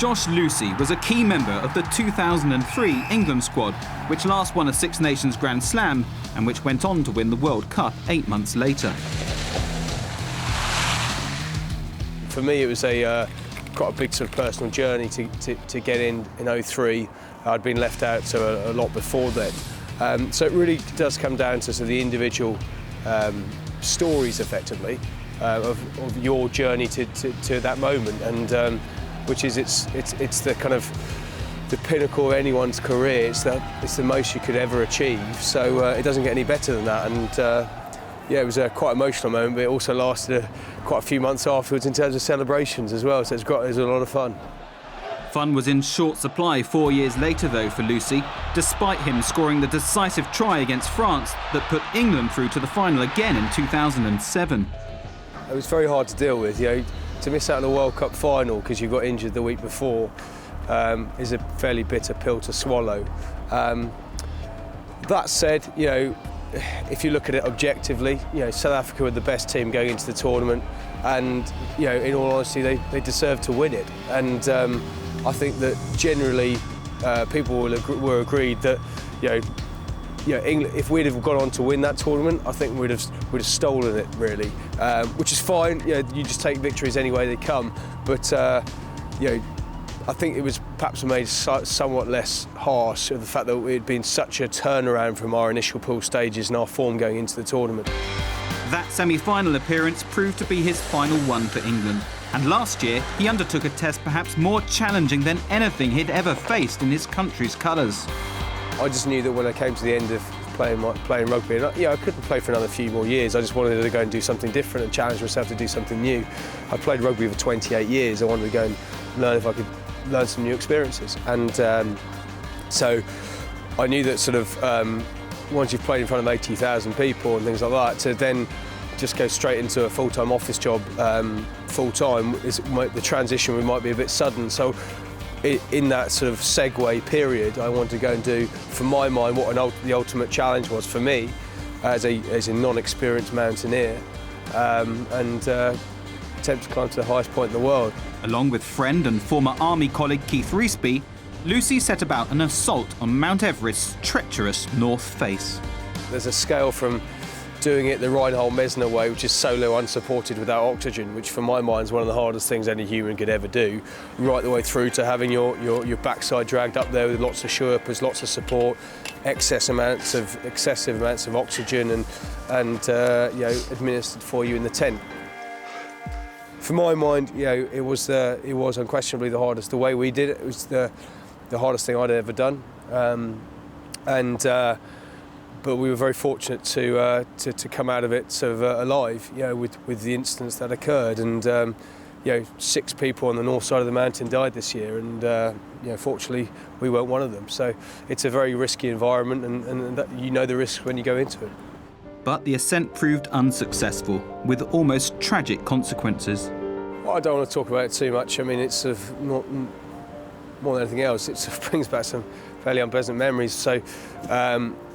Josh Lewsey was a key member of the 2003 England squad, which last won a Six Nations Grand Slam and which went on to win the World Cup 8 months later. For me, it was quite a big sort of personal journey to get in '03. I'd been left out a lot before then. So it really does come down to sort of the individual stories, effectively, of your journey to that moment, and which is it's the kind of the pinnacle of anyone's career. It's the most you could ever achieve. So it doesn't get any better than that. And yeah, it was a quite emotional moment, but it also lasted quite a few months afterwards in terms of celebrations as well. So it was a lot of fun. Fun was in short supply 4 years later, though, for Lewsey, despite him scoring the decisive try against France that put England through to the final again in 2007. It was very hard to deal with. You know, to miss out on the World Cup final because you got injured the week before is a fairly bitter pill to swallow. That said, you know, if you look at it objectively, you know, South Africa were the best team going into the tournament, and you know, in all honesty, they deserved to win it. And I think that generally people were agreed that, you know, England, if we'd have gone on to win that tournament, I think we'd have stolen it, really, which is fine. You know, you just take victories any way they come. But you know, I think it was perhaps made somewhat less harsh of the fact that it had been such a turnaround from our initial pool stages and our form going into the tournament. That semi-final appearance proved to be his final one for England. And last year, he undertook a test perhaps more challenging than anything he'd ever faced in his country's colours. I just knew that when I came to the end of playing rugby, and I couldn't play for another few more years. I just wanted to go and do something different and challenge myself to do something new. I played rugby for 28 years. I wanted to go and learn if I could learn some new experiences. And so I knew that sort of once you've played in front of 80,000 people and things like that, to then just go straight into a full-time office job full-time, the transition might be a bit sudden. So in that sort of segue period, I wanted to go and do, for my mind, what the ultimate challenge was for me as a non-experienced mountaineer, and attempt to climb to the highest point in the world. Along with friend and former army colleague Keith Reesby, Lewsey set about an assault on Mount Everest's treacherous north face. There's a scale from doing it the Reinhold Messner way, which is solo, unsupported, without oxygen, which for my mind is one of the hardest things any human could ever do, right the way through to having your backside dragged up there with lots of Sherpas, lots of support, excessive amounts of oxygen and you know, administered for you in the tent. For my mind, you know, it was unquestionably the hardest. The way we did it, was the hardest thing I'd ever done, but we were very fortunate to come out of it sort of alive, you know, with the incidents that occurred. And you know, 6 people on the north side of the mountain died this year, and you know, fortunately we weren't one of them. So it's a very risky environment, and that, you know, the risks when you go into it. But the ascent proved unsuccessful, with almost tragic consequences. Well, I don't want to talk about it too much. I mean, it's sort of not, more than anything else, it sort of brings back some fairly unpleasant memories. So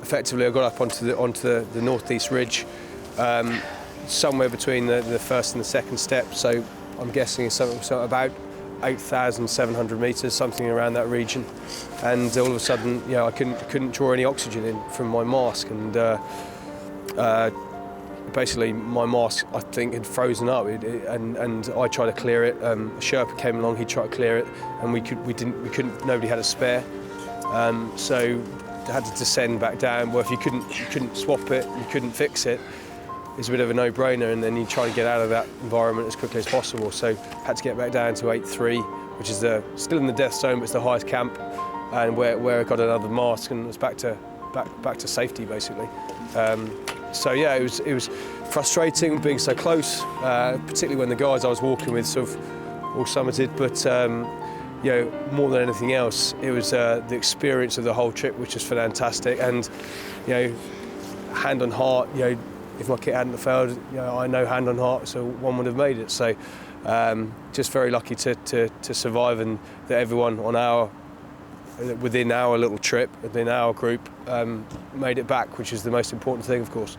effectively I got up onto the northeast ridge, somewhere between the first and the second step. So I'm guessing it's something about 8,700 metres, something around that region. And all of a sudden, you know, I couldn't draw any oxygen in from my mask, and basically my mask, I think, had frozen up, and I tried to clear it. A Sherpa came along, he tried to clear it, and nobody had a spare. So I had to descend back down. Well, if you couldn't swap it, you couldn't fix it, it's a bit of a no-brainer, and then you try to get out of that environment as quickly as possible. So had to get back down to 8.3, which is still in the death zone, but it's the highest camp, and where I got another mask, and it's back to safety, basically. So yeah, it was frustrating being so close, particularly when the guys I was walking with sort of all summited. But you know, more than anything else, it was the experience of the whole trip, which was fantastic. And you know, hand on heart, you know, if my kit hadn't failed, you know, I know hand on heart, so one would have made it. So just very lucky to survive, and that everyone on within our little trip, within our group, made it back, which is the most important thing, of course.